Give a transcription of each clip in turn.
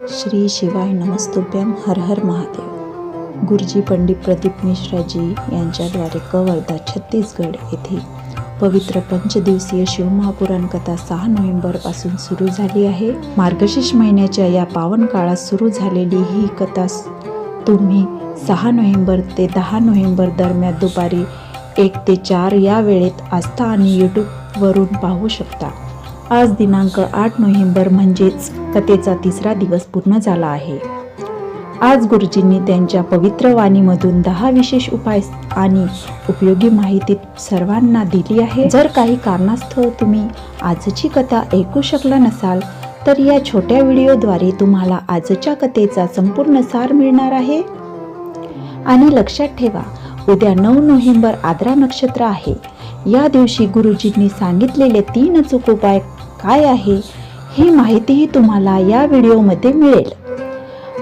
श्री शिवाय नमस्तुभ्यम, हर हर महादेव। गुरुजी पंडित प्रदीप मिश्राजी यांच्याद्वारे कवर्धा छत्तीसगड येथे पवित्र पंचदिवसीय शिवमहापुराण कथा 6 नोव्हेंबरपासून सुरू झाली आहे। मार्गशीर्ष महिन्याच्या या पावन काळात सुरू झालेली ही कथा तुम्ही 6 नोव्हेंबर ते 10 नोव्हेंबर दरम्यान दुपारी 1 ते 4 या वेळेत आस्था आणि यूट्यूबवरून पाहू शकता। आज दिनांक 8 नोव्हेंबर म्हणजेच कथेचा 3रा दिवस पूर्ण झाला आहे। आज गुरुजींनी त्यांच्या पवित्र वाणीमधून 10 विशेष उपाय आणि उपयोगी माहिती सर्वांना दिली आहे। जर काही कारणास्तव तुम्ही आजची कथा ऐकू शकला नसाल तर या छोट्या व्हिडिओद्वारे तुम्हाला आजच्या कथेचा संपूर्ण सार मिळणार आहे। आणि लक्षात ठेवा, उद्या 9 नोव्हेंबर आद्रा नक्षत्र आहे। या दिवशी गुरुजींनी सांगितलेले 3 अचूक उपाय काय आहे ही माहितीही तुम्हाला या व्हिडिओमध्ये मिळेल,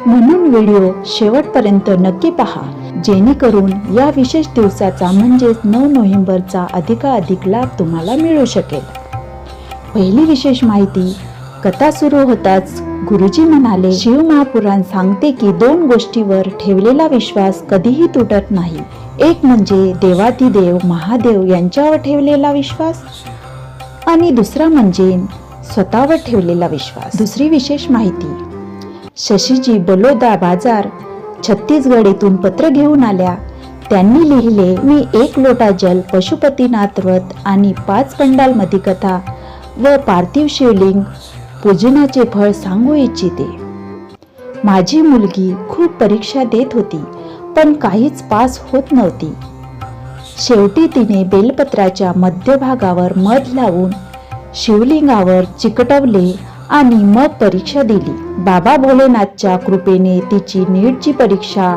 म्हणून व्हिडिओ शेवटपर्यंत नक्की पहा, जेणेकरून या विशेष दिवसाचा म्हणजेच 9 नोव्हेंबरचा अधिकाधिक लाभ तुम्हाला मिळू शकेल। पहिली विशेष माहिती, कथा सुरू होताच गुरुजी म्हणाले, शिवमहापुराण सांगते की 2 गोष्टीवर ठेवलेला विश्वास कधीही तुटत नाही। एक म्हणजे देवाधिदेव महादेव यांच्यावर ठेवलेला विश्वास आणि दुसरा म्हणजे स्वतःवर ठेवलेला विश्वास। दुसरी विशेश माहिती, शशीजी बलोदा बाजार छत्तीसगड येथून पत्र घेऊन आल्या। त्यांनी लिहिले, मी 1 लोटा जल पशुपतीनाथ व्रत आणि 5 पंडालमध्ये कथा व पार्थिव शिवलिंग पूजनाचे फळ सांगू इच्छिते। माझी मुलगी खूप परीक्षा देत होती पण काहीच पास होत नव्हती। शेवटी तिने बेलपत्राच्या मध्यभागावर मध लावून शिवलिंगावर चिकटवले आणि मग परीक्षा दिली। बाबा भोलेनाथच्या कृपेने तिची नीटची परीक्षा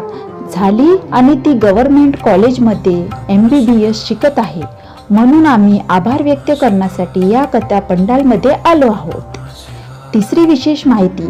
झाली आणि ती गव्हर्नमेंट कॉलेजमध्ये MBBS शिकत आहे, म्हणून आम्ही आभार व्यक्त करण्यासाठी या कथा पंडालमध्ये आलो आहोत। तिसरी विशेष माहिती,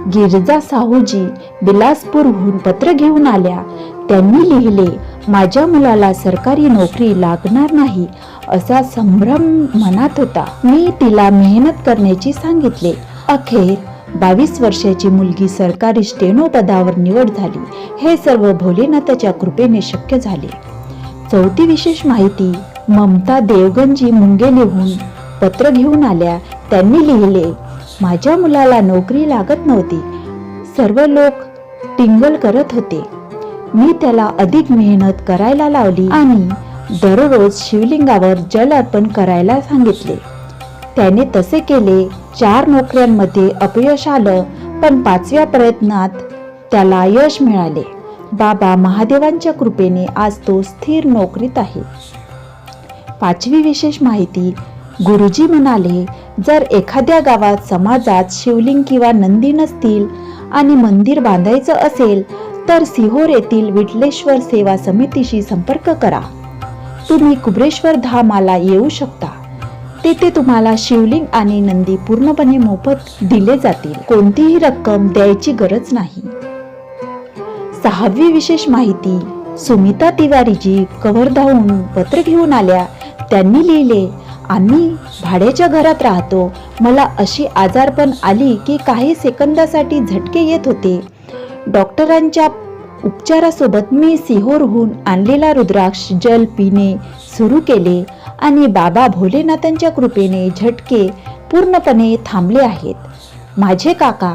गिरजा साहूजी बिलासपूरहून पत्र घेऊन आल्या। त्यांनी लिहिले, माझ्या मुलाला सरकारी नोकरी लागणार नाही असा संभ्रम मनात होता। मी तिला मेहनत करण्याची सांगितले। अखेर 22 वर्षाची मुलगी सरकारी स्टेनो पदावर निवड झाली। हे सर्व भोलेनाथाच्या कृपेने शक्य झाले। चौथी विशेष माहिती, ममता देवगनजी मुंगेलीहून पत्र घेऊन आल्या। त्यांनी लिहिले, माझ्या मुलाला नोकरी लागत नव्हती, सर्व लोक टिंगल करत होते। मी त्याला अधिक मेहनत करायला लावली आणि दररोज शिवलिंगावर जल अर्पण करायला सांगितले। त्याने तसे केले। 4 नोकऱ्यांमध्ये अपयश आलं पण 5व्या प्रयत्नात त्याला यश मिळाले। बाबा महादेवांच्या कृपेने आज तो स्थिर नोकरीत आहे। 5वी विशेष माहिती, गुरुजी म्हणाले, जर एखाद्या गावात समाजात शिवलिंग किंवा नंदी नसतील आणि मंदिर बांधायचं असेल तर सिहोर येथील विठलेश्वर सेवा समितीशी संपर्क करा। तुम्ही कुबरेश्वर धामाला येऊ शकता। तेथे तुम्हाला शिवलिंग आणि नंदी पूर्णपणे मोफत दिले जातील, कोणतीही रक्कम द्यायची गरज नाही। 6वी विशेष माहिती, सुमिता तिवारीजी कवर्धाहून पत्र घेऊन आल्या। त्यांनी लिहिले, आम्ही भाड्याच्या घरात राहतो। मला अशी आजारपण आली की काही सेकंदासाठी झटके येत होते। डॉक्टरांच्या उपचारासोबत मी सिहोरहून आणलेला रुद्राक्ष जल पिणे सुरू केले आणि बाबा भोलेनाथांच्या कृपेने झटके पूर्णपणे थांबले आहेत। माझे काका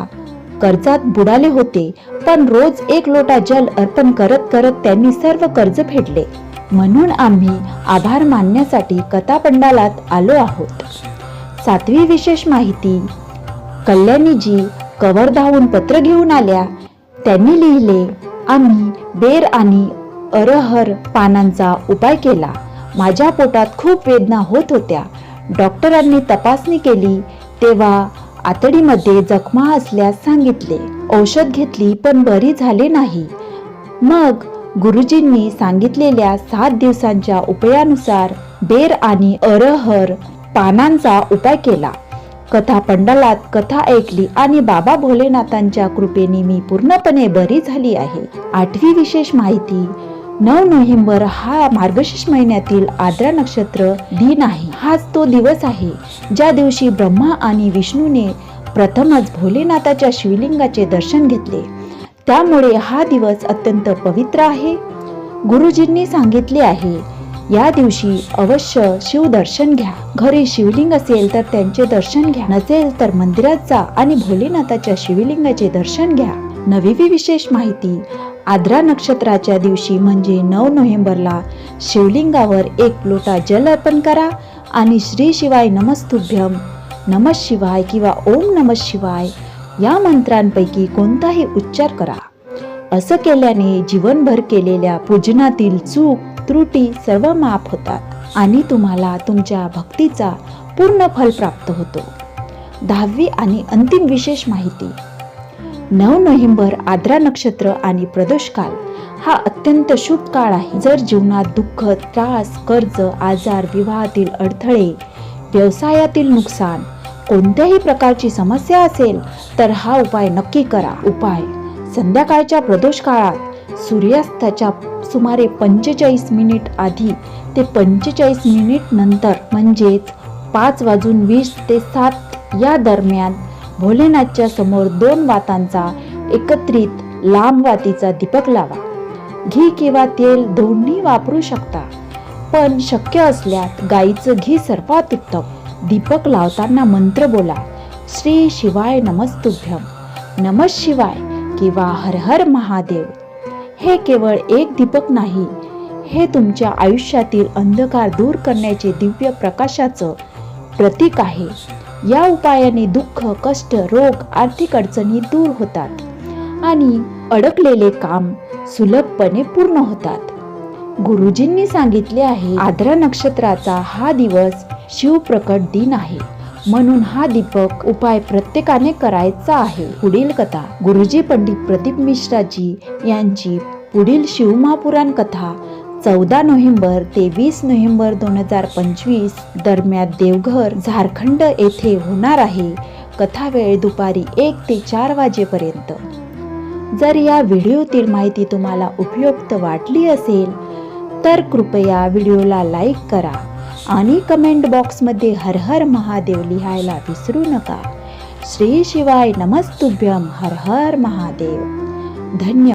कर्जात बुडाले होते पण रोज 1 लोटा जल अर्पण करत करत त्यांनी सर्व कर्ज फेडले, म्हणून आम्ही आभार मानण्यासाठी कथा पंडालात आलो आहोत। 7वी विशेष माहिती, कल्याणीजी कवर्धाहून पत्र घेऊन आल्या। त्यांनी लिहिले, आम्ही बेर आणि अरहर पानांचा उपाय केला। माझ्या पोटात खूप वेदना होत होत्या। डॉक्टरांनी तपासणी केली तेव्हा आतडीमध्ये जखमा असल्यास सांगितले। औषध घेतली पण बरी झाले नाही। मग गुरुजींनी सांगितलेल्या 7 दिवसांच्या उपायानुसार बेर आणि अरहर पानांचा उपाय केला। कथा पंडालात कथा ऐकली आणि बाबा भोलेनाथांच्या कृपेने मी पूर्णपणे बरी झाली आहे। 8वी विशेष माहिती, 9 नोव्हेंबर हा मार्गशीर्ष महिन्यातील आद्रा नक्षत्र दिन आहे। हाच तो दिवस आहे ज्या दिवशी ब्रह्मा आणि विष्णूने प्रथमच भोलेनाथाच्या शिवलिंगाचे दर्शन घेतले, त्यामुळे हा दिवस अत्यंत पवित्र आहे. गुरुजींनी सांगितले आहे, या दिवशी अवश्य शिवदर्शन घ्या. घरी शिवलिंग असेल तर त्यांचे दर्शन घ्या, नसेल तर मंदिरात जा आणि भोलेनाथाच्या शिवलिंगाचे दर्शन घ्या. नवी विशेष माहिती: आद्रा नक्षत्राच्या दिवशी म्हणजे 9 नोव्हेंबरला शिवलिंगावर 1 लोटा जल अर्पण करा आणि श्री शिवाय नमस्तुभ्यम, नमः शिवाय किंवा ओम नमः शिवाय या मंत्रांपैकी कोणताही उच्चार करा. असं केल्याने जीवनभर केलेल्या पूजनातील चूक त्रुटी सर्व माफ होतात आणि तुम्हाला तुमच्या भक्तीचा पूर्ण फल प्राप्त होतो. 10वी आणि अंतिम विशेष माहिती: 9 नोव्हेंबर आद्रा नक्षत्र आणि प्रदोषकाल हा अत्यंत शुभ काळ आहे. जर जीवनात दुःख, त्रास, कर्ज, आजार, विवाहातील अडथळे, व्यवसायातील नुकसान, कोणत्याही प्रकारची समस्या असेल तर हा उपाय नक्की करा. उपाय: संध्याकाळच्या प्रदोष काळात सूर्यास्ताच्या सुमारे 45 मिनिट आधी ते 45 मिनिट नंतर म्हणजेच 5:20 ते 7 या दरम्यान भोलेनाथच्या समोर 2 वातांचा एकत्रित लांब वातीचा दीपक लावा. घी किंवा तेल दोन्ही वापरू शकता, पण शक्य असल्यास गाईचं घी सर्वात उत्तम. दीपक लावताना मंत्र बोला: श्री शिवाय नमस्तुभ्यम, नमः शिवाय किंवा हर हर महादेव. हे केवळ एक दीपक नाही, हे तुमच्या आयुष्यातील अंधकार दूर करण्याचे दिव्य प्रकाशाचं प्रतीक आहे. या उपायाने दुःख, कष्ट, रोग, आर्थिक अडचणी दूर होतात आणि अडकलेले काम सुलभपणे पूर्ण होतात. गुरुजींनी सांगितले आहे, आद्रा नक्षत्राचा हा दिवस शिवप्रकट दिन आहे, म्हणून हा दीपक उपाय प्रत्येकाने करायचा आहे. पुढील कथा: गुरुजी पंडित प्रदीप मिश्राजी यांची पुढील शिवमहापुराण कथा 14 नोव्हेंबर ते 20 नोव्हेंबर 2025 दरम्यान देवघर, झारखंड येथे होणार आहे. कथा वेळ दुपारी 1 ते 4 वाजेपर्यंत. जर या व्हिडिओतील माहिती तुम्हाला उपयुक्त वाटली असेल तर कृपया व्हिडिओला लाईक करा आणि कमेंट बॉक्समध्ये हर हर महादेव लिहायला विसरू नका. श्री शिवाय नमस्तुभ्यम, हर हर महादेव. धन्यवाद.